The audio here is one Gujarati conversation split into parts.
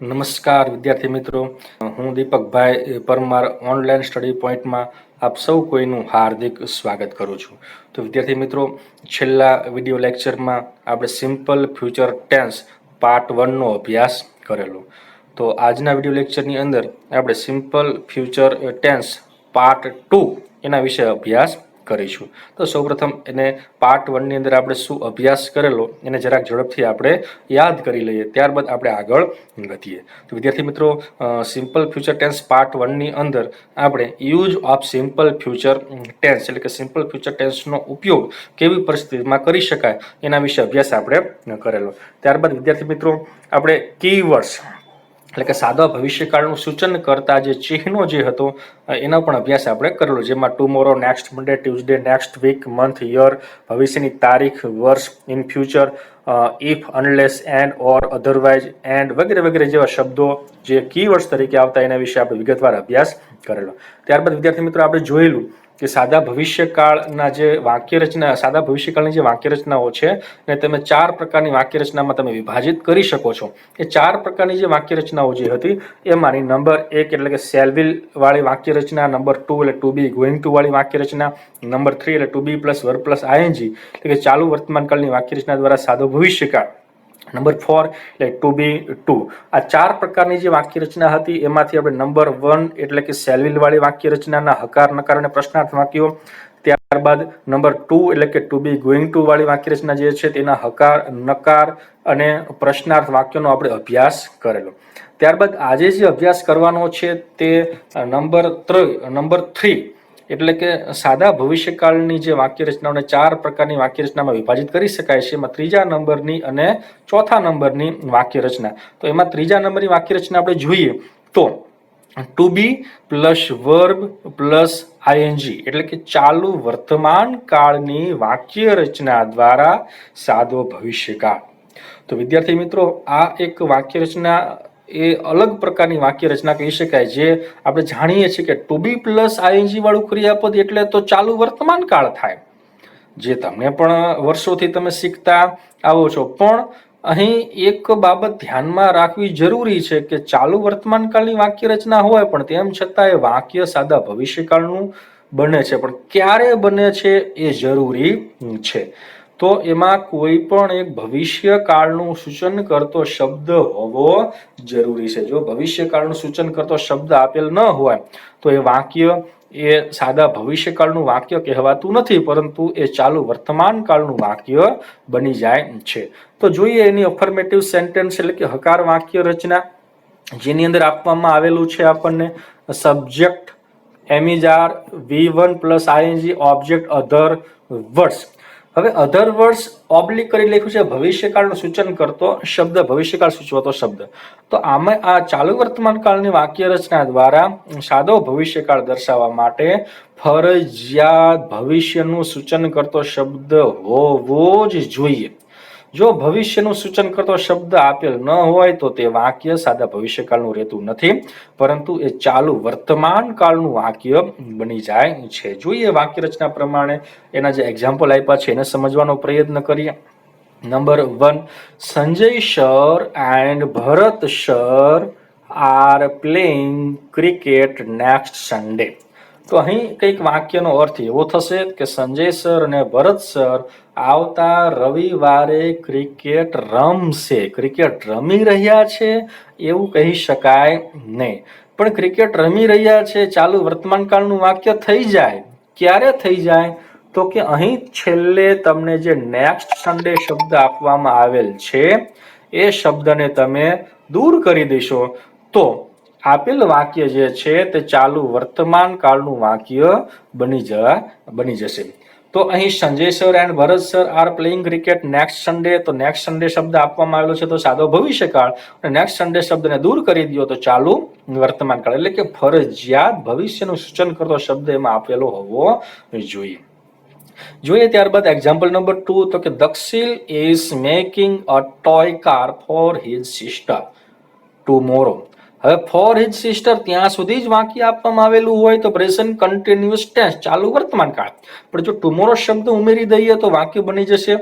નમસ્કાર વિદ્યાર્થી મિત્રો, હું દીપકભાઈ પરમાર ઓનલાઈન સ્ટડી પોઈન્ટમાં આપ સૌ કોઈનું હાર્દિક સ્વાગત કરું છું. તો વિદ્યાર્થી મિત્રો, છેલ્લા વિડીયો લેક્ચરમાં આપણે સિમ્પલ ફ્યુચર ટેન્સ પાર્ટ 1નો અભ્યાસ કરેલો. તો આજના વિડીયો લેક્ચરની અંદર આપણે સિમ્પલ ફ્યુચર ટેન્સ પાર્ટ 2 એના વિશે અભ્યાસ કરીશું. તો સૌપ્રથમ એને પાર્ટ 1ની અંદર આપણે શું અભ્યાસ કરેલો એને જરાક ઝડપથી આપણે યાદ કરી લઈએ, ત્યારબાદ આપણે આગળ વધીએ. તો વિદ્યાર્થી મિત્રો, સિમ્પલ ફ્યુચર ટેન્સ પાર્ટ 1ની અંદર આપણે use of simple future tense એટલે કે સિમ્પલ ફ્યુચર ટેન્સનો ઉપયોગ કેવી પરિસ્થિતિમાં કરી શકાય એના વિશે અભ્યાસ આપણે કરેલો. ત્યારબાદ વિદ્યાર્થી મિત્રો, આપણે કીવર્ડ્સ એટલે કે સાદા ભવિષ્યકાળનું સૂચન કરતા જે ચિહ્નો જે હતો એનો પણ અભ્યાસ આપણે કરેલો, જેમાં tomorrow, next Monday, Tuesday, next week, month, year, ભવિષ્યની તારીખ, વર્ષ, in future, if, unless, and, or, otherwise, and વગેરે વગેરે જેવા શબ્દો જે કીવર્ડ્સ તરીકે આવતા એના વિશે આપણે વિગતવાર અભ્યાસ કરેલો. ત્યારબાદ વિદ્યાર્થી મિત્રો, આપણે જોયેલું કે સાદા ભવિષ્યકાળના જે વાક્ય રચના સાદા ભવિષ્યકાળની જે વાક્ય રચનાઓ છે એને તમે 4 પ્રકારની વાક્ય રચનામાં તમે વિભાજિત કરી શકો છો. એ 4 પ્રકારની જે વાક્ય રચનાઓ જે હતી એમાંની નંબર 1 એટલે કે શેલ વિલ વાળી વાક્ય રચના, નંબર 2 એટલે ટુ બી ગોઈંગ ટુ વાળી વાક્ય રચના, નંબર 3 એટલે two be plus verb plus ING એટલે કે ચાલુ વર્તમાનકાળની વાક્ય રચના દ્વારા સાદો ભવિષ્યકાળ, નંબર 4 એટલે ટુ બી ટુ. આ 4 પ્રકારની જે વાક્ય રચના હતી એમાંથી આપણે નંબર 1 એટલે કે સેલવિલ વાળી વાક્ય રચનાના હકાર, નકાર અને પ્રશ્નાર્થ વાક્યો, ત્યારબાદ નંબર 2 એટલે કે ટુ બી ગોઈંગ ટુ વાળી વાક્ય રચના જે છે તેના હકાર, નકાર અને પ્રશ્નાર્થ વાક્યોનો આપણે અભ્યાસ કરેલો. ત્યારબાદ આજે જે અભ્યાસ કરવાનો છે તે નંબર 3 એટલે કે સાદા ભવિષ્યકાળની જે વાક્ય રચનાઓને 4 પ્રકારની વાક્ય રચનામાં વિભાજિત કરી શકાય છે. એમાં ત્રીજા નંબરની અને ચોથા નંબરની વાક્ય રચના. તો એમાં ત્રીજા નંબરની વાક્ય રચના આપણે જોઈએ તો two be plus verb plus ING એટલે કે ચાલુ વર્તમાન કાળની વાક્ય રચના દ્વારા સાદો ભવિષ્યકાળ. તો વિદ્યાર્થી મિત્રો, આ એક વાક્ય રચના એ અલગ પ્રકારની વાક્ય રચના કહી શકાય, જે આપણે જાણીએ છીએ કે ટુ બી પ્લસ આઈએનજી વાળું ક્રિયાપદ એટલે તો ચાલુ વર્તમાન કાળ થાય, જે તમને પણ વર્ષોથી તમે શીખતા આવો છો. પણ અહીં એક બાબત ધ્યાનમાં રાખવી જરૂરી છે કે ચાલુ વર્તમાન કાળની વાક્ય રચના હોય પણ તેમ છતાં એ વાક્ય સાદા ભવિષ્યકાળનું બને છે, પણ ક્યારે બને છે એ જરૂરી છે. તો એમાં કોઈ પણ એક ભવિષ્યકાળનું સૂચન કરતો શબ્દ હોવો જરૂરી છે. જો ભવિષ્યકાળનું સૂચન કરતો શબ્દ આપેલ ન હોય તો એ વાક્ય એ સાદા ભવિષ્યકાળનું વાક્ય કહેવાતું નથી, પરંતુ એ ચાલુ વર્તમાન કાળનું વાક્ય બની જાય છે. તો જોઈએ એની અફર્મેટિવ સેન્ટેન્સ એટલે કે હકાર વાક્ય રચના, જેની અંદર આપવામાં આવેલું છે આપણને subject am is are V1 plus ING, object other words. હવે અધર વર્ડ્સ ઓબ્લિક કરી લખ્યું છે ભવિષ્યકાળનું સૂચન કરતો શબ્દ, ભવિષ્યકાળ સૂચવતો શબ્દ. તો આમાં આ ચાલુ વર્તમાન કાળની વાક્ય રચના દ્વારા સાદો ભવિષ્યકાળ દર્શાવવા માટે ફરજિયાત ભવિષ્યનું સૂચન કરતો શબ્દ હોવો જ જોઈએ. જો ભવિષ્યનું સૂચન કરતો શબ્દ આપેલ ન હોય તો તે વાક્ય સાદા ભવિષ્યકાળનું રહેતું નથી, પરંતુ એ ચાલુ વર્તમાન કાળનું વાક્ય બની જાય છે. જોઈએ વાક્ય રચના પ્રમાણે એના જે એક્ઝામ્પલ આપ્યા છે એને સમજવાનો પ્રયત્ન કરીએ. Number 1, Sanjay sir and Bharat sir are playing cricket next Sunday. તો અહીં કંઈક વાક્યનો અર્થ એવો થશે કે સંજય સર અને ભરત સર આવતા રવિવારે ક્રિકેટ રમશે. ક્રિકેટ રમી રહ્યા છે એવું કહી શકાય નહીં, પણ ક્રિકેટ રમી રહ્યા છે ચાલુ વર્તમાન કાળનું વાક્ય થઈ જાય. ક્યારે થઈ જાય તો કે અહીં છેલ્લે તમને જે નેક્સ્ટ સન્ડે શબ્દ આપવામાં આવેલ છે એ શબ્દને તમે દૂર કરી દેશો તો આપેલ વાક્ય જે છે તે ચાલુ વર્તમાન કાળનું વાક્ય બની જશે. તો અહીં Sanjay sir and Bharat sir are playing cricket next Sunday, તો નેક્સ્ટ સન્ડે શબ્દ આપવામાં આવેલો છે તો સાદો ભવિષ્યકાળ, અને નેક્સ્ટ સન્ડે શબ્દને દૂર કરી દો તો ચાલુ વર્તમાન કાળ, એટલે કે ફરજિયાત ભવિષ્યનું સૂચન કરતો શબ્દ એમાં આપેલો હોવો જોઈએ. જોઈએ ત્યારબાદ એક્ઝામ્પલ નંબર 2, તો કે Dakshil is making a toy car for his sister tomorrow. હવે ફોર હિઝ સિસ્ટર ત્યાં સુધી જ વાક્ય આપવામાં આવેલું હોય તો પ્રેઝન્ટ કન્ટિન્યુઅસ ટેન્સ, ચાલુ વર્તમાન કાળ. પણ જો ટુમોરો શબ્દ ઉમેરી દઈએ તો વાક્ય બની જશે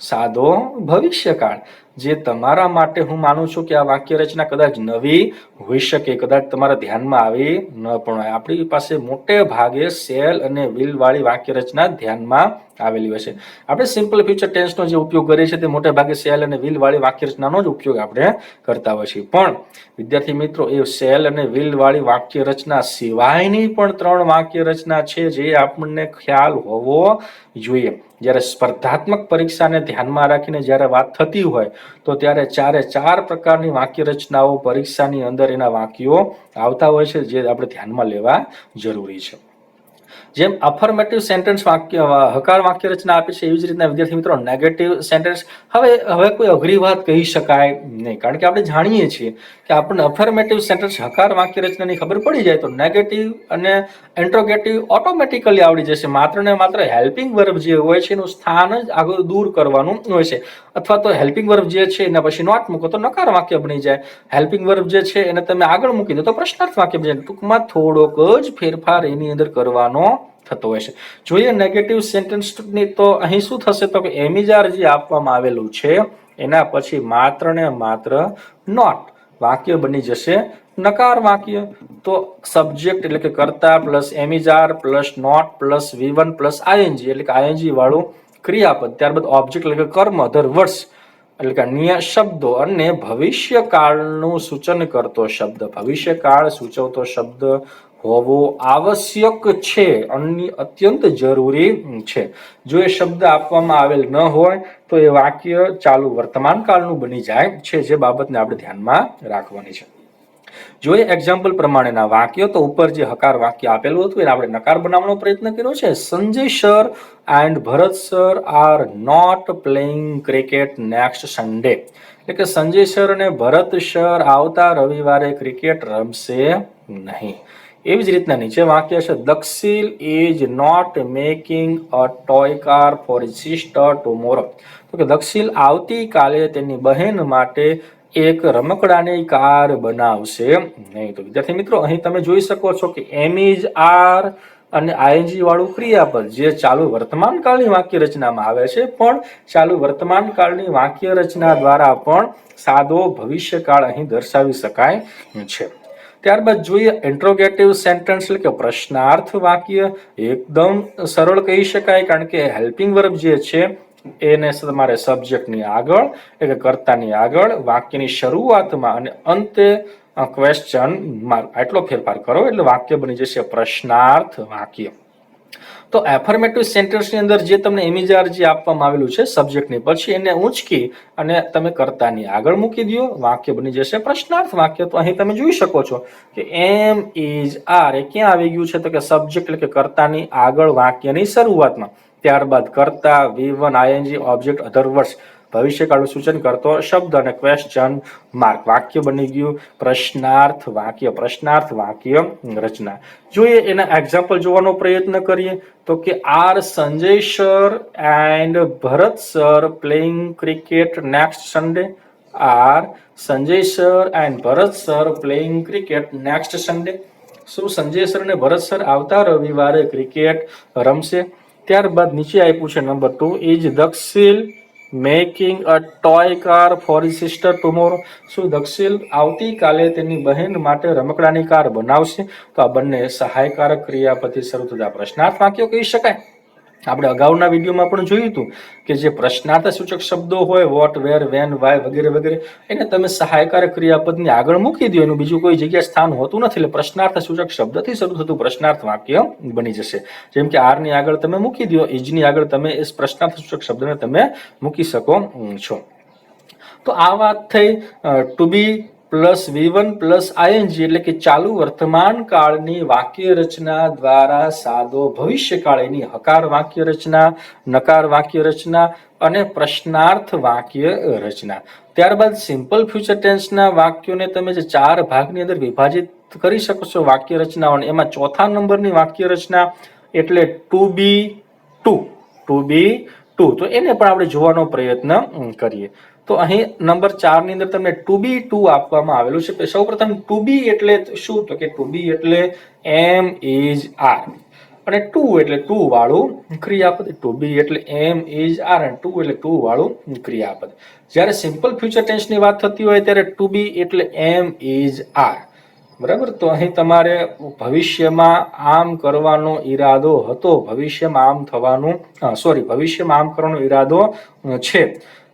સાદો ભવિષ્યકાળ. જે તમારા માટે હું માનું છું કે આ વાક્ય રચના કદાચ નવી હોઈ શકે, કદાચ તમારા ધ્યાનમાં આવી ન પણ હોય. આપણી પાસે મોટે ભાગે સેલ અને વિલ વાળી વાક્ય રચના ધ્યાનમાં આવેલી હોય છે. આપણે સિમ્પલ ફ્યુચર ટેન્સનો જે ઉપયોગ કરીએ છીએ તે મોટે ભાગે સેલ અને વિલ વાળી વાક્ય રચનાનો જ ઉપયોગ આપણે કરતા હોય છીએ. પણ વિદ્યાર્થી મિત્રો, એ સેલ અને વિલ વાળી વાક્ય રચના સિવાયની પણ 3 વાક્ય રચના છે જે આપણને ખ્યાલ હોવો જોઈએ. જ્યારે સ્પર્ધાત્મક પરીક્ષાને ધ્યાનમાં રાખીને જ્યારે વાત થતી હોય તો ત્યારે 4 પ્રકારની વાક્ય રચનાઓ પરીક્ષાની અંદર એના વાક્યો આવતા હોય છે, જે આપણે ધ્યાનમાં લેવા જરૂરી છે. જેમ અફર્મેટિવ સેન્ટેન્સ વાક્ય હકાર વાક્ય રચના આપે છે, એવી જ રીતના વિદ્યાર્થી મિત્રો નેગેટિવ સેન્ટેન્સ હવે કોઈ અઘરી વાત કહી શકાય નહીં, કારણ કે આપણે જાણીએ છીએ કે આપણને અફર્મેટિવ સેન્ટેન્સ હકાર વાક્ય રચનાની ખબર પડી જાય તો નેગેટિવ અને ઇન્ટ્રોગેટિવ ઓટોમેટિકલી આવડી જશે. માત્ર ને માત્ર હેલ્પિંગ વર્બ જે હોય છે એનું સ્થાન જ આગળ દૂર કરવાનું હોય છે, અથવા તો હેલ્પિંગ વર્બ જે છે એના પછી નોટ મૂકો તો નકાર વાક્ય બની જાય. હેલ્પિંગ વર્બ જે છે એને તમે આગળ મૂકી દો તો પ્રશ્નાર્થ વાક્ય બની જાય. ટૂંકમાં થોડોક જ ફેરફાર એની અંદર કરવાનો થતો હોય છે. જોઈએ નેગેટિવ સેન્ટેન્સની તો અહીં શું થશે તો કે એમિજાર જે આપવામાં આવેલું છે એના પછી માત્ર ને માત્ર નોટ વાક્ય બની જશે નકાર વાક્ય. તો સબ્જેક્ટ એટલે કે કર્તા plus am is are plus not plus V1 plus ING એટલે કે આઈએનજી વાળું ક્રિયાપદ, ત્યારબાદ ઓબ્જેક્ટ એટલે કે કર્મ, અધર વર્ડ્સ એટલે કે અન્ય શબ્દો અને ભવિષ્યકાળનું સૂચન કરતો શબ્દ, ભવિષ્યકાળ સૂચવતો શબ્દ હોવો આવશ્યક છે, અત્યંત જરૂરી છે. જો એ શબ્દ આપવામાં આવેલ ન હોય તો એ વાક્ય ચાલુ વર્તમાન કાળનું બની જાય છે, જે બાબતને આપણે ધ્યાનમાં રાખવાની છે. જોઈએ એક્ઝામ્પલ પ્રમાણેના વાક્યો તો ઉપર જે હકાર વાક્ય આપેલું હતું એને આપણે નકાર બનાવવાનો પ્રયત્ન કર્યો છે. Sanjay sir and Bharat sir are not playing cricket next Sunday, એટલે કે સંજય સર અને ભરત સર આવતા રવિવારે ક્રિકેટ રમશે નહીં. એવી જ રીતના નીચે વાક્ય છે Dakshil is not making a toy car for his sister tomorrow, તો કે દક્ષિલ આવતીકાલે તેની બહેન માટે એક રમકડાની કાર બનાવશે નહીં. તો વિદ્યાર્થી મિત્રો, અહીં તમે જોઈ શકો છો કે એમ ઇઝ આર અને આઈએનજી વાળું ક્રિયાપદ જે ચાલુ વર્તમાન કાળની વાક્ય રચનામાં આવે છે, પણ ચાલુ વર્તમાન કાળની વાક્ય રચના દ્વારા પણ સાદો ભવિષ્યકાળ અહીં દર્શાવી શકાય છે. ત્યારબાદ જોઈએ ઇન્ટ્રોગેટિવ સેન્ટેન્સ એટલે કે પ્રશ્નાર્થ વાક્ય. એકદમ સરળ કહી શકાય, કારણ કે હેલ્પિંગ વર્બ જે છે એને તમારે સબ્જેક્ટની આગળ એટલે કે કર્તાની આગળ, વાક્યની શરૂઆતમાં અને અંતે ક્વેશ્ચન માર્ક આટલો ફેરફાર કરો એટલે વાક્ય બની જશે પ્રશ્નાર્થ વાક્ય. તો એફર્મેટિવ સેન્ટેન્સની અંદર જે તમને ઇમિજાર જે આપવામાં આવેલું છે સબ્જેક્ટની પછી એને ઊંચકી અને તમે કર્તાની આગળ મૂકી દો, વાક્ય બની જશે પ્રશ્નાર્થ વાક્ય. તો અહીં તમે જોઈ શકો છો કે એમ ઇઝ આર એ ક્યાં આવી ગયું છે તો કે સબ્જેક્ટ એટલે કે કર્તાની આગળ વાક્યની શરૂઆતમાં, ત્યારબાદ કર્તા V1 ING object other words ભવિષ્યકાળનું સૂચન કરતો શબ્દ અને ક્વેશ્ચન માર્ક, વાક્ય બની ગયું પ્રશ્નાર્થ વાક્ય. પ્રશ્નાર્થ વાક્ય રચના. જોઈએ એના એક્ઝામ્પલ જોવાનો પ્રયત્ન કરીએ તો કે are Sanjay sir and Bharat sir playing cricket next Sunday, are Sanjay sir and Bharat sir playing cricket next Sunday. શું સંજય સર અને ભરત સર આવતા રવિવારે ક્રિકેટ રમશે? ત્યારબાદ નીચે આપ્યું છે number 2, is Dakshil making a toy car for his sister tomorrow, શું દક્ષિલ આવતીકાલે તેની બહેન માટે રમકડાની કાર બનાવશે? તો આ બંને સહાયકારક ક્રિયાપદથી શરૂ થતા પ્રશ્નાર્થ વાક્યો કહી શકાય. આપણે અગાઉના વિડીયોમાં પણ જોયું હતું કે જે પ્રશ્નાર્થ સૂચક શબ્દો હોય વોટ, વેર, વેન, વાય વગેરે વગેરે એને તમે સહાયકારક ક્રિયાપદની આગળ મૂકી દો, એનું બીજું કોઈ જગ્યા સ્થાન હોતું નથી, એટલે પ્રશ્નાર્થ સૂચક શબ્દથી શરૂ થતું પ્રશ્નાર્થ વાક્ય બની જશે. જેમ કે આર ની આગળ તમે મૂકી દો, ઇજ ની આગળ તમે એ પ્રશ્નાર્થ સૂચક શબ્દને તમે મૂકી શકો છો. તો આ વાત થઈ two be plus V1 plus ING એટલે કે ચાલુ વર્તમાન કાળની વાક્ય રચના દ્વારા સાદો ભવિષ્યકાળ એની હકાર વાક્ય રચના, નકાર વાક્ય રચના અને પ્રશ્નાર્થ વાક્ય રચના. ત્યારબાદ સિમ્પલ ફ્યુચર ટેન્સના વાક્યોને તમે જે 4 ભાગની અંદર વિભાજિત કરી શકો છો વાક્ય રચનાઓને, એમાં ચોથા નંબરની વાક્ય રચના એટલે ટુ બી ટુ, તો એને પણ આપણે જોવાનો પ્રયત્ન કરીએ. તો અહીં નંબર 4 ની અંદર તમને ટુ બી ટુ આપવામાં આવેલું છે. સૌપ્રથમ ટુ બી એટલે શું? તો કે ટુ બી એટલે એમ ઇઝ આર, અને ટુ એટલે ટુ વાળું ક્રિયાપદ, ટુ બી એટલે એમ ઇઝ આર, અને ટુ એટલે ટુ વાળું ક્રિયાપદ. જ્યારે સિમ્પલ ફ્યુચર ટેન્સની વાત થતી હોય ત્યારે ટુ બી એટલે એમ ઇઝ આર. બરાબર, તો અહીં તમારે ભવિષ્યમાં આમ કરવાનો ઈરાદો હતો, ભવિષ્યમાં આમ થવાનું, ભવિષ્યમાં આમ કરવાનો ઈરાદો છે,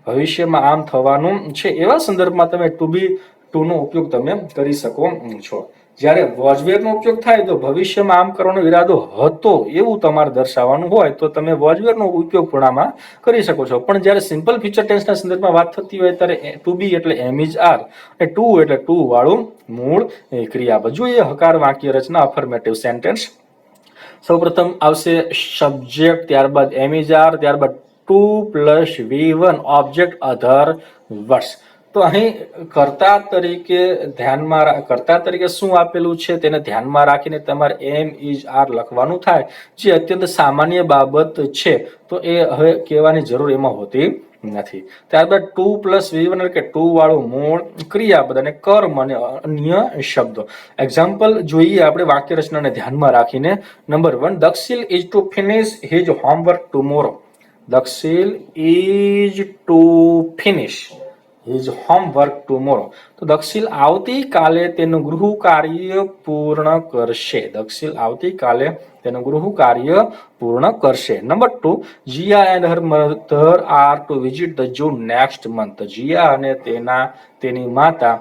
ભવિષ્યમાં આમ થવાનું છે, એવા સંદર્ભમાં તમે ટુ બી ટુ નો ઉપયોગ તમે કરી શકો છો. જ્યારે વોઝ વેર નો ઉપયોગ થાય તો ભવિષ્યમાં આમ કરવાનો ઈરાદો હતો એવું તમારે દર્શાવવાનું હોય તો તમે વોઝ વેર નો ઉપયોગ પણ આમાં કરી શકો છો. પણ જ્યારે સિમ્પલ ફ્યુચર ટેન્સના સંદર્ભમાં વાત થતી હોય ત્યારે ટુ બી એટલે એમ ઇઝ આર, અને ટુ એટલે ટુ વાળું મૂળ ક્રિયાપદ. જોઈએ હકાર વાક્ય રચના, અફર્મેટિવ સેન્ટેન્સ. સૌપ્રથમ આવશે સબ્જેક્ટ, ત્યારબાદ એમ ઇઝ આર, ત્યારબાદ to plus V1 object other words. તો અહીં કર્તા તરીકે શું આપેલું છે તેને ધ્યાનમાં રાખીને તમારે એમ ઇઝ આર લખવાનું થાય, જે અત્યંત સામાન્ય બાબત છે, તો એ હવે કહેવાની જરૂર એમાં હોતી નથી. ત્યારબાદ ટુ પ્લસ V1 એટલે કે ટુ વાળું મૂળ ક્રિયાપદ અને કર્મ અને અન્ય શબ્દો. એક્ઝામ્પલ જોઈએ આપણે વાક્ય રચનાને ધ્યાનમાં રાખીને. Number 1, Dakshil is to finish his homework tomorrow. Dakshil is to finish his homework tomorrow. તો દક્ષિલ આવતીકાલે તેનું ગૃહ કાર્ય પૂર્ણ કરશે. દક્ષિલ આવતીકાલે તેનું ગૃહ કાર્ય પૂર્ણ કરશે. Number 2, Jiya and her mother are to visit the zoo next month. Jiya અને તેની માતા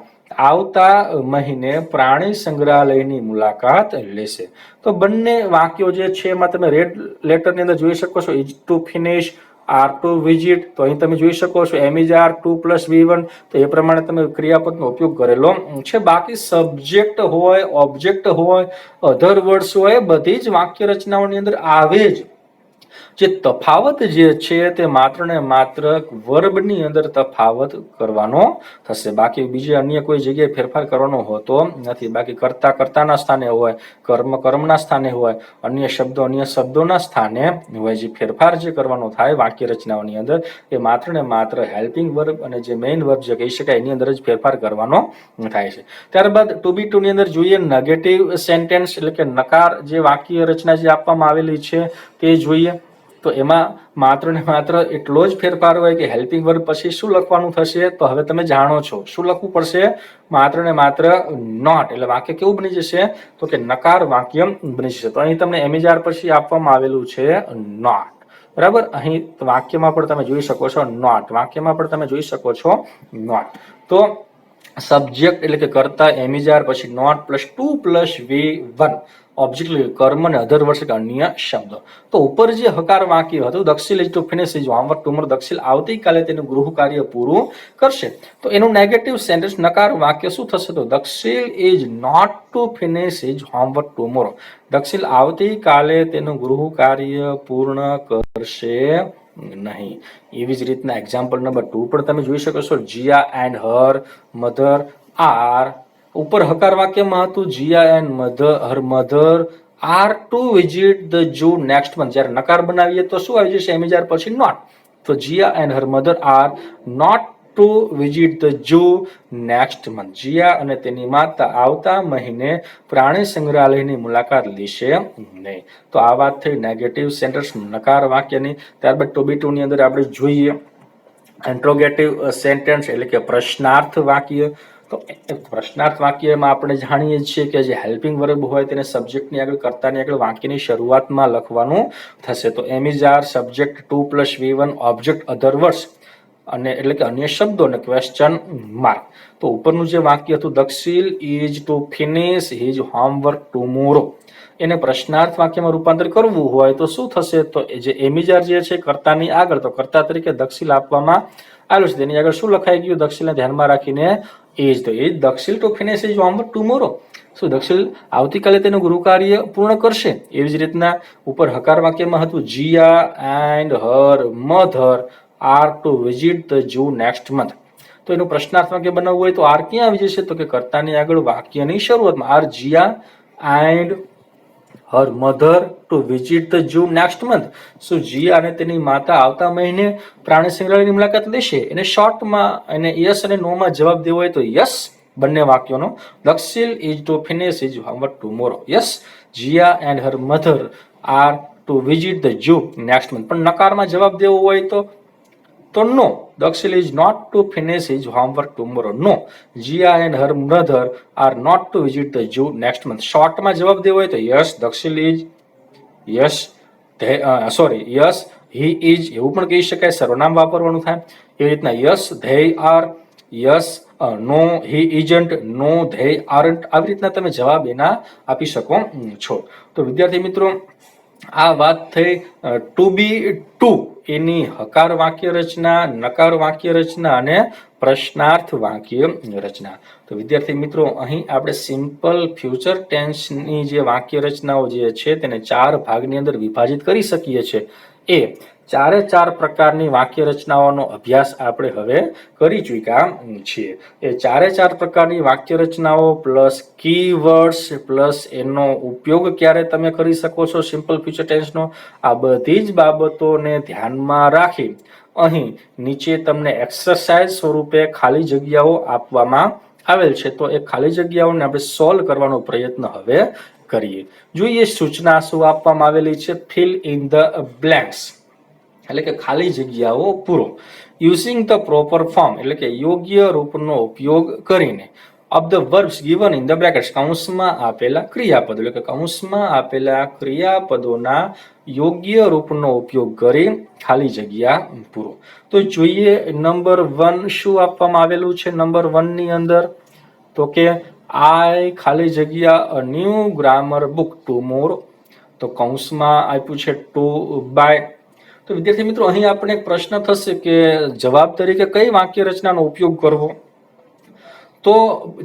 આવતા મહિને પ્રાણી સંગ્રહાલયની મુલાકાત લેશે. તો બંને વાક્યો જે છે એમાં તમે રેડ લેટરની અંદર જોઈ શકો છો, is to finish, are to visit. તો અહીં તમે જોઈ શકો છો am is are, to plus V1, તો એ પ્રમાણે તમે ક્રિયાપદનો ઉપયોગ કરેલો છે. બાકી સબ્જેક્ટ હોય, ઓબ્જેક્ટ હોય, અધર વર્ડ્સ હોય, બધી જ વાક્ય રચનાઓની અંદર આવે જ. જે તફાવત જે છે તે માત્ર ને માત્ર વર્બની અંદર તફાવત કરવાનો થશે, બાકી બીજી અન્ય કોઈ જગ્યાએ ફેરફાર કરવાનો હોતો નથી. બાકી કર્તાના સ્થાને હોય, કર્મના સ્થાને હોય, અન્ય શબ્દોના સ્થાને હોય. જે ફેરફાર જે કરવાનો થાય વાક્ય રચનાઓની અંદર એ માત્ર ને માત્ર હેલ્પિંગ વર્બ અને જે મેઇન વર્બ જે કહી શકાય એની અંદર જ ફેરફાર કરવાનો થાય છે. ત્યારબાદ ટુ બી ટુ ની અંદર જોઈએ નેગેટિવ સેન્ટેન્સ એટલે કે નકાર જે વાક્ય રચના જે આપવામાં આવેલી છે તે જોઈએ. તો એમાં માત્ર ને માત્ર એટલો જ ફેરફાર હોય કે હેલ્પિંગ વર્બ પછી શું લખવાનું થશે, તો હવે તમે જાણો છો શું લખવું પડશે. માત્ર ને માત્ર નોટ, એટલે વાક્ય કેવું બની જશે, તો કે નકાર વાક્ય બની જશે. તો અહીં તમને એમ ઇઝ આર પછી આપવામાં આવેલું છે નોટ. બરાબર, અહીં વાક્યમાં પણ તમે જોઈ શકો છો નોટ, વાક્યમાં પણ તમે જોઈ શકો છો નોટ. તો સબ્જેક્ટ એટલે કે કર્તા એમ ઇઝ આર, પછી not plus to plus V1 object કર્મ અને અધર વર્ડ્સ અન્ય શબ્દો. તો ઉપર જે હકાર વાક્ય હતું Dakshil is to finish his homework tomorrow, Dakshil આવતીકાલે તેનું ગૃહ કાર્ય પૂરું કરશે. તો એનું નેગેટિવ સેન્ટેન્સ નકાર વાક્ય શું થશે, તો Dakshil is not to finish his homework tomorrow. Dakshil આવતીકાલે તેનું ગૃહ કાર્ય પૂર્ણ કરશે નહીં. એવી જ રીતના એક્ઝામ્પલ નંબર 2 પણ તમે જોઈ શકો છો, Jiya and her mother are. ઉપર હકાર વાક્યમાં હતું Jiya and her mother are to visit the zoo next month. જ્યારે નકાર બનાવીએ તો શું આવી જશે, એમ ઇઝ આર પછી નોટ. તો Jiya and her mother are not to visit the zoo next month. Jiya અને તેની માતા આવતા મહિને પ્રાણી સંગ્રહાલયની મુલાકાત લેશે નહીં. તો આ વાત થઈ નેગેટિવ સેન્ટેન્સ નકાર વાક્યની. ત્યારબાદ ટુ બી ટુ ની અંદર આપણે જોઈએ ઇન્ટ્રોગેટિવ સેન્ટેન્સ એટલે કે પ્રશ્નાર્થ વાક્ય. તો પ્રશ્નાર્થ વાક્યમાં આપણે જાણીએ છીએ કે જે હેલ્પિંગ વર્બ હોય તેને સબ્જેક્ટની આગળ, કર્તાની આગળ વાક્યની શરૂઆતમાં લખવાનું થશે. તો am is are subject, to plus V1 object other words અને એટલે કે અન્ય શબ્દો અને ક્વેશ્ચન માર્ક. તો ઉપરનું જે વાક્ય હતું Dakshil is to finish his homework tomorrow, એને પ્રશ્નાર્થ વાક્યમાં રૂપાંતર કરવું હોય તો શું થશે, તો જે એમ ઇઝ આર જે છે કર્તાની આગળ, તો કર્તા તરીકે દક્ષિલ આપવામાં આવેલું છે, તેની આગળ શું લખાઈ ગયું, દક્ષિલને ધ્યાનમાં રાખીને ઇઝ. તો is Dakshil to finish his homework tomorrow. શું દક્ષિલ આવતીકાલે તેનું ગૃહ કાર્ય પૂર્ણ કરશે. એવી જ રીતના ઉપર હકાર વાક્યમાં હતું Jiya and her mother are to visit the zoo next month. તો એનું પ્રશ્નાર્થ વાક્ય બનાવવું હોય તો આર ક્યાં આવી જશે, તો કે કર્તાની આગળ વાક્યની શરૂઆતમાં. Are Jiya and her mother to visit the zoo next month. શું જીયા અને તેની માતા આવતા મહિને પ્રાણી સંગ્રહાલયની મુલાકાત લેશે. એને શોર્ટમાં એને યસ અને નો માં જવાબ દેવો હોય તો યસ બંને વાક્યોનો. Dakshil is to finish his homework tomorrow, yes. Jiya and her mother are to visit the zoo next month. પણ નકારમાં જવાબ દેવો હોય તો નો. Dakshil is not to finish his homework tomorrow. No, Jia and her mother are not to visit the zoo next month. શોર્ટમાં જવાબ દેવો હોય તો yes Dakshil is, yes yes he is એવું પણ કહી શકાય, સર્વનામ વાપરવાનું થાય. એવી રીતના yes they are, yes no he isn't, no they aren't, આવી રીતના તમે જવાબ એના આપી શકો છો. તો વિદ્યાર્થી મિત્રો આ વાત થઈ ટુ બી ટુ એની હકાર વાક્ય રચના, નકાર વાક્ય રચના અને પ્રશ્નાર્થ વાક્ય રચના. તો વિદ્યાર્થી મિત્રો અહીં આપણે સિમ્પલ ફ્યુચર ટેન્સની જે વાક્ય રચનાઓ જે છે તેને 4 ભાગની અંદર વિભાજિત કરી શકીએ છીએ. એ ચારે 4 પ્રકારની વાક્ય રચનાઓનો અભ્યાસ આપણે હવે કરી ચૂક્યા છીએ. એ ચારે 4 પ્રકારની વાક્ય રચનાઓ પ્લસ કીવર્ડ્સ પ્લસ એનો ઉપયોગ ક્યારે તમે કરી શકો છો સિમ્પલ ફ્યુચર ટેન્સનો, આ બધી જ બાબતોને ધ્યાનમાં રાખી અહીં નીચે તમને એક્સરસાઇઝ સ્વરૂપે ખાલી જગ્યાઓ આપવામાં આવેલ છે. તો એ ખાલી જગ્યાઓને આપણે સોલ્વ કરવાનો પ્રયત્ન હવે કરીએ. જોઈએ સૂચના શું આપવામાં આવેલી છે. ફિલ ઇન ધ બ્લેન્ક્સ એટલે કે ખાલી જગ્યાઓ પૂરો. યુઝિંગ ધ પ્રોપર ફોર્મ એટલે કે યોગ્ય રૂપનો ઉપયોગ કરીને of the verbs given in the brackets કૌંસમાં આપેલા ક્રિયાપદો એટલે કે કૌંસમાં આપેલા ક્રિયાપદોના યોગ્ય રૂપનો ઉપયોગ કરી ખાલી જગ્યા પૂરો. તો જોઈએ નંબર 1 શું આપવામાં આવેલું છે. નંબર 1 ની અંદર તો કે આઈ ખાલી જગ્યા અ ન્યૂ ગ્રામર બુક ટુમોરો. તો કૌંસમાં આપ્યું છે ટુ બાય. તો વિદ્યાર્થી મિત્રો અહીં આપણે એક પ્રશ્ન થશે કે જવાબ તરીકે કઈ વાક્ય રચનાનો ઉપયોગ કરવો. તો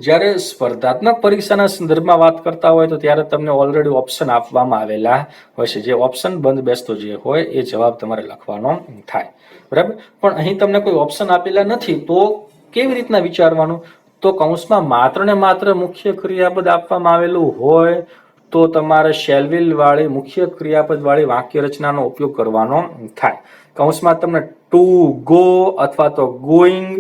જ્યારે સ્પર્ધાત્મક પરીક્ષાના સંદર્ભમાં વાત કરતા હોય તો ત્યારે તમને ઓલરેડી ઓપ્શન આપવામાં આવેલા હોય છે. જે ઓપ્શન બંધ બેસતો જે હોય એ જવાબ તમારે લખવાનો થાય, બરાબર. પણ અહીં તમને કોઈ ઓપ્શન આપેલા નથી તો કેવી રીતના વિચારવાનું. તો કૌંસમાં માત્ર ને માત્ર મુખ્ય ક્રિયાપદ આપવામાં આવેલું હોય તો તમારે શેલ વાળી મુખ્ય ક્રિયાપદ વાળી વાક્ય રચનાનો ઉપયોગ કરવાનો થાય. કૌંસમાં તમને ટુ ગો અથવા તો ગોઈંગ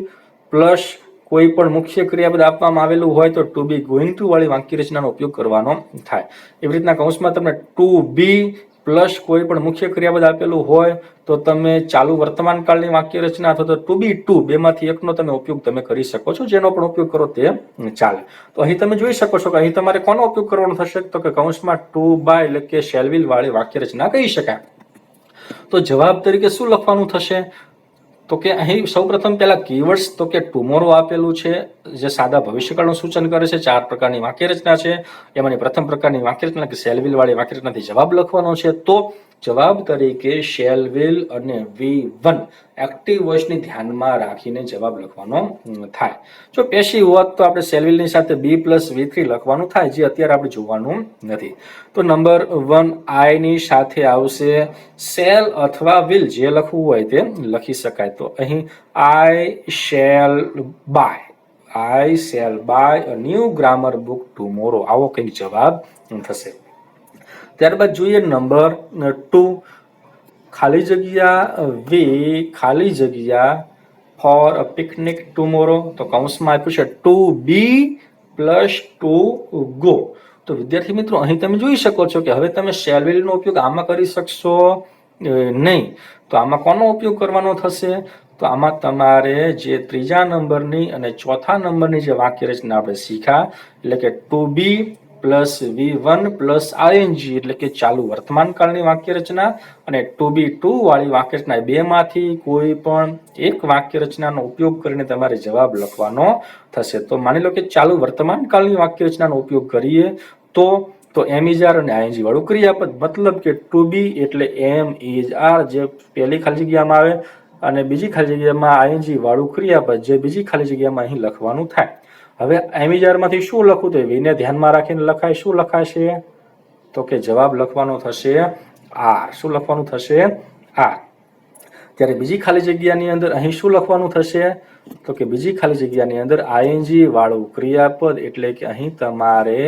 પ્લસ કોઈ પણ મુખ્ય ક્રિયાપદ આપવામાં આવેલું હોય તો ટુ બી ગોઈંગ ટુ વાળી વાક્ય રચનાનો ઉપયોગ કરવાનો થાય. એવી રીતના કૌંસમાં તમને ટુ બી પ્લસ કોઈ પણ મુખ્ય ક્રિયાપદ આપેલું હોય તો તમે ચાલુ વર્તમાન કાળની વાક્ય રચના અથવા તો ટુ બી ટુ બેમાંથી એકનો તમે ઉપયોગ તમે કરી શકો છો. જેનો પણ ઉપયોગ કરો તે ચાલે. તો અહીં તમે જોઈ શકો છો કે અહીં તમારે કોનો ઉપયોગ કરવાનો થશે તો કે કૌંસમાં ટુ બાય એટલે કે શેલ વાળી વાક્ય રચના કહી શકાય. તો જવાબ તરીકે શું લખવાનું થશે તો કે અહીં સૌપ્રથમ પહેલા કીવર્ડ્સ તો કે ટુમોરો આપેલું છે જે સાદા ભવિષ્યકાળનું સૂચન કરે છે. 4 પ્રકારની વાક્ય રચના છે. એમાંની પ્રથમ પ્રકારની વાક્ય રચના કે શેલ વાળી વાક્ય રચનાથી જવાબ લખવાનો છે. તો જવાબ તરીકે શેલ અને V1 એક્ટિવ વોઇસની ધ્યાનમાં રાખીને જવાબ લખવાનો થાય. જો પેશી હોત તો આપણે શેલ ની સાથે B પ્લસ V3 લખવાનું થાય જે અત્યારે આપણે જોવાનું નથી. તો નંબર 1 આઈ ની સાથે આવશે શેલ અથવા વિલ, જે લખવું હોય તે લખી શકાય. તો અહીં I shall buy a new grammar book tomorrow આવો કંઈક જવાબ થશે. ત્યારબાદ જોઈએ નંબર 2 ખાલી જગ્યા વી ખાલી જગ્યા ફોર અ પિકનિક ટુમોરો. તો કૌંસમાં આપ્યું છે to be plus to go. તો વિદ્યાર્થી મિત્રો અહીં તમે જોઈ શકો છો કે હવે તમે શેલ નો ઉપયોગ આમાં કરી શકશો નહીં. તો આમાં કોનો ઉપયોગ કરવાનો થશે તો આમાં તમારે જે 3જા નંબરની અને 4થા નંબરની જે વાક્ય રચના આપણે શીખ્યા એટલે કે two be plus V1 plus ING એટલે કે ચાલુ વર્તમાન કાળની વાક્ય રચના અને ટુ બી ટુ વાળી વાક્ય રચના બેમાંથી કોઈ પણ એક વાક્ય રચનાનો ઉપયોગ કરીને તમારે જવાબ લખવાનો થશે. તો માની લો કે ચાલુ વર્તમાન કાળની વાક્ય રચનાનો ઉપયોગ કરીએ તો એમ ઇઝ આર અને આઈએનજી વાળું ક્રિયાપદ મતલબ કે ટુ બી એટલે એમ ઇઝ આર જે પહેલી ખાલી જગ્યામાં આવે અને બીજી ખાલી જગ્યામાં આઈએનજી વાળું ક્રિયાપદ જે બીજી ખાલી જગ્યામાં અહીં લખવાનું થાય. હવે એમ ઇઝ આર માંથી શું લખવું તો વીને ધ્યાનમાં રાખીને લખાય. શું લખાશે તો કે જવાબ લખવાનો થશે આર. શું લખવાનું થશે આર. ત્યારે બીજી ખાલી જગ્યાની અંદર અહીં શું લખવાનું થશે તો કે બીજી ખાલી જગ્યાની અંદર આઈએનજી વાળું ક્રિયાપદ એટલે કે અહીં તમારે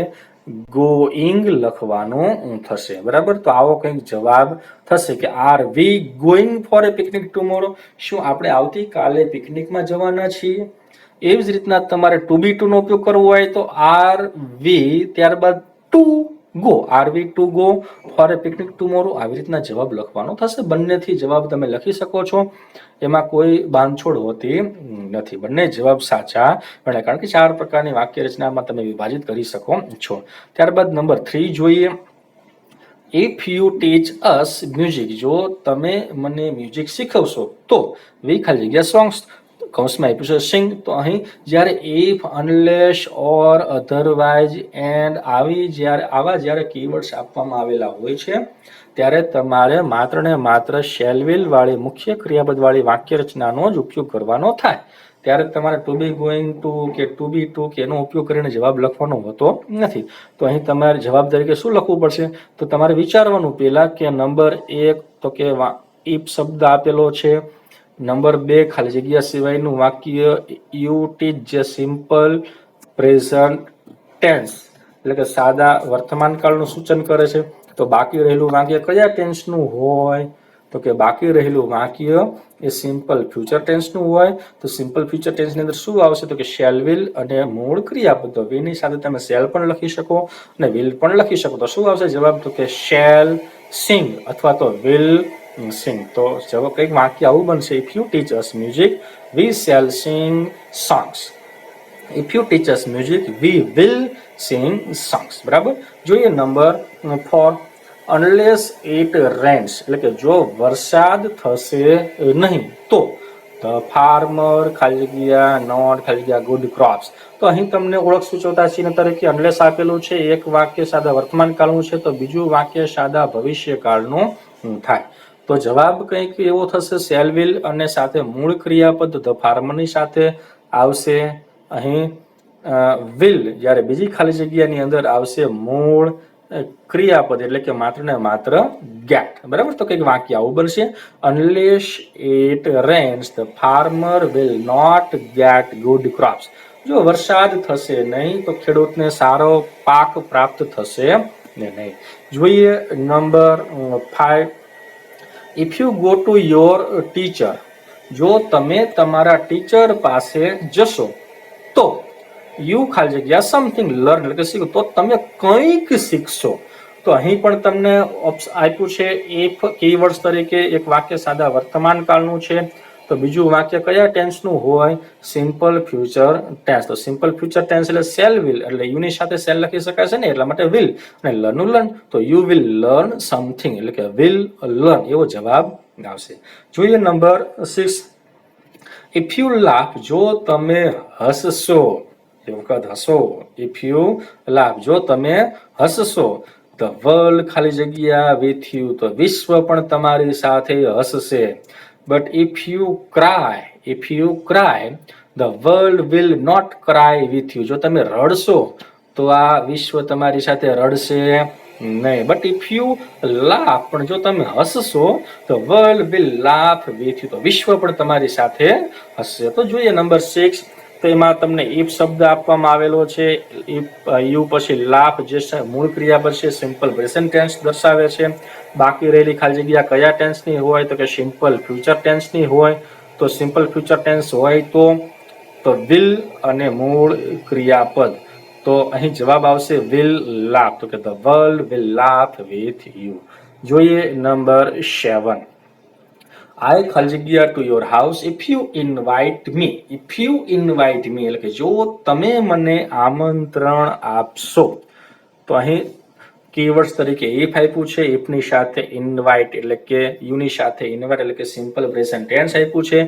ગોઈંગ લખવાનું થશે, બરાબર. તો આવો કંઈક જવાબ થશે કે are we going for a picnic tomorrow. શું આપણે આવતીકાલે પિકનિકમાં જવાના છીએ. એવી જ રીતના તમારે ટુ બી ટુ નો ઉપયોગ કરવો હોય તો આર વી ત્યારબાદ to go, are we to go for a picnic tomorrow, આવી રીતના જવાબ લખવાનો થશે. બંનેથી જવાબ તમે લખી શકો છો, એમાં કોઈ બાંધછોડ હોતી નથી, બંને જવાબ સાચા બને, કારણ કે 4 પ્રકારની વાક્ય રચનામાં તમે વિભાજિત કરી શકો છો. ત્યારબાદ નંબર 3 જોઈએ. If you teach us music, જો તમે મને મ્યુઝિક શીખવશો તો વી ખાલી જગ્યા સોંગ્સ, કૌંસમાં આપ્યું છે સિંગ. તો અહીં જ્યારે if, unless, or, otherwise, and આવા જ્યારે કીવર્ડ્સ આપવામાં આવેલા હોય છે ત્યારે તમારે માત્ર ને માત્ર શેલ વિલ વાળી મુખ્ય ક્રિયાપદ વાળી વાક્ય રચનાનો જ ઉપયોગ કરવાનો થાય. ત્યારે તમારે ટુ બી ગોઈંગ ટુ કે ટુ બી ટુ કે એનો ઉપયોગ કરીને જવાબ લખવાનો હોતો નથી. તો અહીં તમારે જવાબ તરીકે શું લખવું પડશે? તો તમારે વિચારવાનું પહેલા કે નંબર 1 તો કે ઇફ શબ્દ આપેલો છે. નંબર 2 ખાલી જગ્યા સિવાયનું વાક્ય યુ ટીચ, જે સિમ્પલ પ્રેઝન્ટ ટેન્સ એટલે કે સાદા વર્તમાન કાળનું સૂચન કરે છે. તો બાકી રહેલું વાક્ય કયા ટેન્સનું હોય? તો કે બાકી રહેલું વાક્ય એ સિમ્પલ ફ્યુચર ટેન્સનું હોય. તો સિમ્પલ ફ્યુચર ટેન્સની અંદર શું આવશે? તો કે શેલ વિલ અને મૂળ ક્રિયાપદ. તો વિલની સાથે તમે શેલ પણ લખી શકો અને વિલ પણ લખી શકો. તો શું આવશે જવાબ? તો કે શેલ સિંગ અથવા તો વિલ સિંગ. તો જવાબ કંઈક વાક્ય આવું બનશે. If you teach us music we shall sing songs. If you teach us music we will sing songs. બરાબર. જોઈએ નંબર 4. અનલેસ ઇટ રેન્સ, એટલે કે જો વરસાદ થશે નહીં તો ધ ફાર્મર ખાલી જગ્યા નોટ ખાલી જગ્યા ગુડ ક્રોપ્સ. તો અહીં તમને ઓળખ સૂચવતા ચિહ્ન તરીકે અનલેસ આપેલું છે. એક વાક્ય સાદા વર્તમાન કાળનું છે તો બીજું વાક્ય સાદા ભવિષ્ય કાળનું થાય. તો જવાબ કંઈક એવો થશે, શેલ વિલ અને સાથે મૂળ ક્રિયાપદ ધ ફાર્મરની સાથે આવશે. અહીં વિલ જ્યારે બીજી ખાલી જગ્યાની અંદર આવશે મૂળ ક્રિયાપદ એટલે કે માત્ર ને માત્ર ગેટ. બરાબર. તો કંઈક વાક્ય આવું બનશે. Unless it rains the farmer will not get good crops. જો વરસાદ થશે નહીં તો ખેડૂતને સારો પાક પ્રાપ્ત થશે નહીં. જોઈએ number 5. If you go to your teacher, જો તમે તમારા ટીચર પાસે જશો તો યુ ખાલી જગ્યા સમથિંગ લર્ન એટલે કે શીખો, તો તમે કંઈક શીખશો. તો અહીં પણ તમને આપ્યું છે ઇફ કીવર્ડ્સ તરીકે. એક વાક્ય સાદા વર્તમાન કાળનું છે તો બીજું વાક્ય કયા ટેન્સનું હોય? Simple future tense. તો સિમ્પલ ફ્યુચર ટેન્સ એટલે શેલ વિલ, એટલે યુની સાથે શેલ લખી શકાય છે ને, એટલા માટે વિલ. અને લર્નનું લર્ન, તો યુ વિલ લર્ન સમથિંગ એટલે કે વિલ લર્ન, એવો જવાબ આવશે. જોઈએ નંબર 6. ઇફ યુ લાફ, જો તમે હસશો, એ વખત હસો. ઇફ યુ લાફ, જો તમે હસશો. ધ વર્લ્ડ ખાલી જગ્યા વિથ યુ, તો વિશ્વ પણ તમારી સાથે હસશે. But if you cry the world will not cry with you, જો તમે રડશો તો આ વિશ્વ તમારી સાથે રડશે નહીં. બટ ઇફ યુ લાફ, પણ જો તમે હસશો તો world will laugh with you, તો વિશ્વ પણ તમારી સાથે હસશે. તો જોઈએ નંબર 6. તો એમાં તમને ઇફ શબ્દ આપવામાં આવેલો છે. ઇફ યુ પછી લાફ, જે મૂળ ક્રિયાપદ છે સિમ્પલ પ્રેઝન્ટ ટેન્સ દર્શાવે છે. બાકી રહેલી ખાલી જગ્યા કયા ટેન્સની હોય? તો કે સિમ્પલ ફ્યુચર ટેન્સની હોય. તો સિમ્પલ ફ્યુચર ટેન્સ હોય તો વિલ અને મૂળ ક્રિયાપદ. તો અહીં જવાબ આવશે વિલ લાફ, તો કે the world will laugh with you. જોઈએ નંબર 7. આઈ ખાલી જગ્યા to your house if you invite me. If you invite me એટલે કે જો તમે મને આમંત્રણ આપશો. તો અહીં કીવર્ડ્સ તરીકે ઇફ આપ્યું છે. ઇફની સાથે ઇન્વાઇટ એટલે કે યુની સાથે ઇન્વાઇટ એટલે કે સિમ્પલ પ્રેઝન્ટ ટેન્સ આપ્યું છે.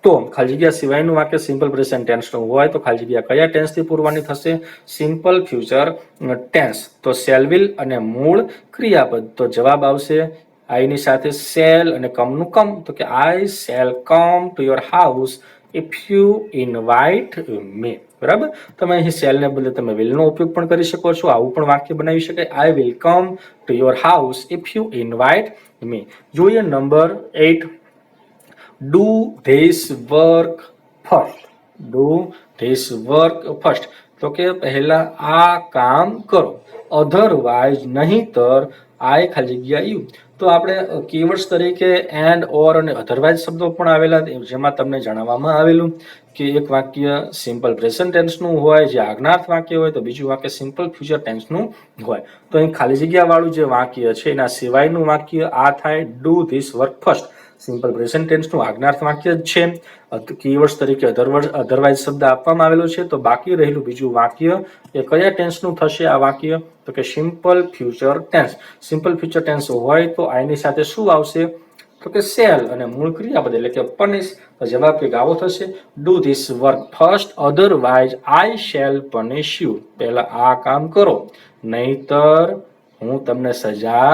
તો ખાલી જગ્યા સિવાયનું વાક્ય સિમ્પલ પ્રેઝન્ટ ટેન્સનું હોય તો ખાલી જગ્યા કયા ટેન્સથી પૂરવાની થશે? Simple future tense. તો શેલ વિલ અને મૂળ ક્રિયાપદ. તો જવાબ આવશે આઈની સાથે શેલ અને કમનું કમ. તો કે I shall come to your house if you invite me. બરાબર. તમે અહીં શેલને બદલે તમે વિલનો ઉપયોગ પણ કરી શકો છો. આવું પણ વાક્ય બનાવી શકાય. I will come to your house if you invite me. જોઈએ number 8. Do this work first. Do this work first. તો કે પહેલા આ કામ કરો. અધરવાઇઝ નહીંતર આઈ ખાલી જગ્યા યુ. તો તો આપણે કીવર્ડ્સ તરીકે એન્ડ, ઓર અને અધરવાઇઝ શબ્દો પણ આવેલા, જેમાં તમને જણાવવામાં આવેલું કે એક વાક્ય સિમ્પલ પ્રેઝન્ટ ટેન્સનું હોય જે આજ્ઞાર્થ વાક્ય હોય, તો બીજું વાક્ય સિમ્પલ ફ્યુચર ટેન્સનું હોય. તો અહીં ખાલી જગ્યા વાળું જે વાક્ય છે એના સિવાયનું વાક્ય આ થાય do this work first. Simple present ટેન્સનું આજ્ઞાર્થ વાક્ય જ છે. કીવર્ડ્સ તરીકે અધરવાઇઝ શબ્દ આપવામાં આવેલો છે, તો બાકી રહેલું બીજું વાક્ય એ કયા ટેન્સનું થશે આ વાક્ય? તો કે simple future tense. Simple future tense હોય તો આની સાથે શું આવશે? તો કે શેલ અને મૂળ ક્રિયાપદ એટલે કે પનિશ. તો જવાબ કે આવો થશે do this work first otherwise I shell પનિશ you. પહેલા આ કામ કરો, નહીતર હું તમને સજા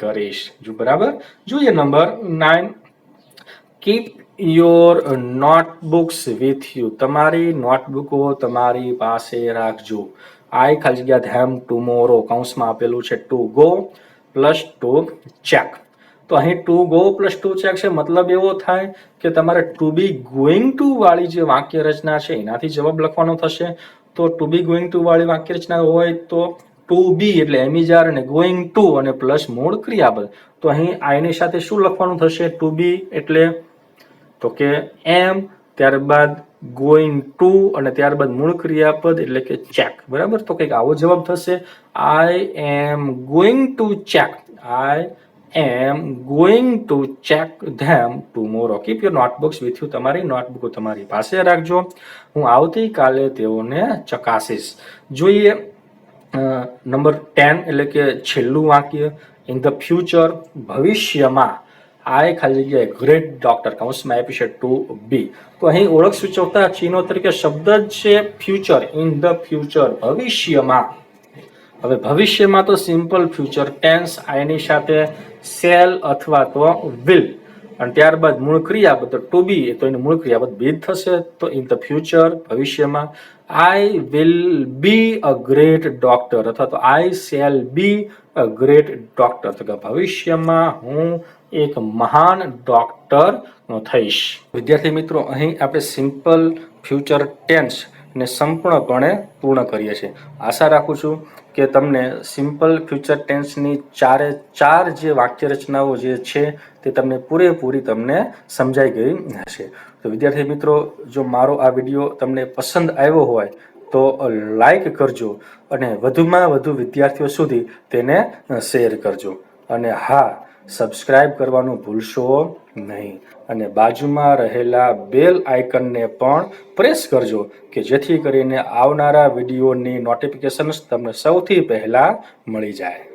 કરીશ. જો બરાબર. જોઈએ number 9. Keep your notebooks with you. તમારી નોટબુકો તમારી પાસે રાખજો. આઈ ખાલી જગ્યા ધેમ ટુમોરો કૌંસમાં આપેલું છે to go plus to check. તો અહીં to go plus to check છે, મતલબ એવો થાય કે તમારે ટુ બી ગોઈંગ ટુ વાળી જે વાક્ય રચના છે એનાથી જવાબ લખવાનો થશે. તો ટુ બી ગોઈંગ ટુ વાળી વાક્ય રચના હોય તો ટુ બી એટલે એમિજાર અને ગોઈંગ ટુ અને પ્લસ મૂળ ક્રિયાપદ. તો અહીં આઈની સાથે શું લખવાનું થશે? ટુ બી એટલે તો કે એમ, ત્યારબાદ ગોઈંગ ટુ અને ત્યારબાદ મૂળ ક્રિયાપદ એટલે કે ચેક. બરાબર. તો કંઈક આવો જવાબ થશે I am going to check. I am going to check them tomorrow. Keep your notebooks with you. તમારી નોટબુકો તમારી પાસે રાખજો, હું આવતીકાલે તેઓને ચકાસીશ. જોઈએ નંબર 10 એટલે કે છેલ્લું વાક્ય. ઇન ધ ફ્યુચર ભવિષ્યમાં આઈ ખાલી જગ્યાએ ગ્રેટ ડોક્ટર કૌંસમાં આપી છે ટુ બી. તો અહીં ઓળખ સૂચવતા ચિહ્નો તરીકે શબ્દ જ છે ફ્યુચર. ઇન ધ ફ્યુચર ભવિષ્યમાં. હવે ભવિષ્યમાં તો સિમ્પલ ફ્યુચર ટેન્સ, આઈની સાથે શેલ અથવા તો વિલ અને ત્યારબાદ મૂળ ક્રિયાપદ ટુ બી, તો એનું મૂળ ક્રિયાપદ બી થશે. તો ઇન ધ ફ્યુચર ભવિષ્યમાં I will be a great doctor અથવા તો આઈ shall be a great doctor. તો કે ભવિષ્યમાં હું એક મહાન ડોક્ટર થઈશ. વિદ્યાર્થી મિત્રો, અહીં આપણે સિમ્પલ ફ્યુચર ટેન્સ ને સંપૂર્ણપણે પૂર્ણ કરીએ છીએ. આશા રાખું છું કે તમને સિમ્પલ ફ્યુચર ટેન્સની ચારે ચાર જે વાક્ય રચનાઓ જે છે તે તમને પૂરેપૂરી તમને સમજાઈ ગઈ હશે. તો વિદ્યાર્થી મિત્રો, જો મારો આ વિડીયો તમને પસંદ આવ્યો હોય તો લાઈક કરજો અને વધુમાં વધુ વિદ્યાર્થીઓ સુધી તેને શેર કરજો. અને હા, સબસ્ક્રાઇબ કરવાનું ભૂલશો નહીં અને બાજુમાં રહેલા બેલ આઇકનને પણ પ્રેસ કરજો કે જેથી કરીને આવનારા વિડીયોની નોટિફિકેશન્સ તમને સૌથી પહેલા મળી જાય.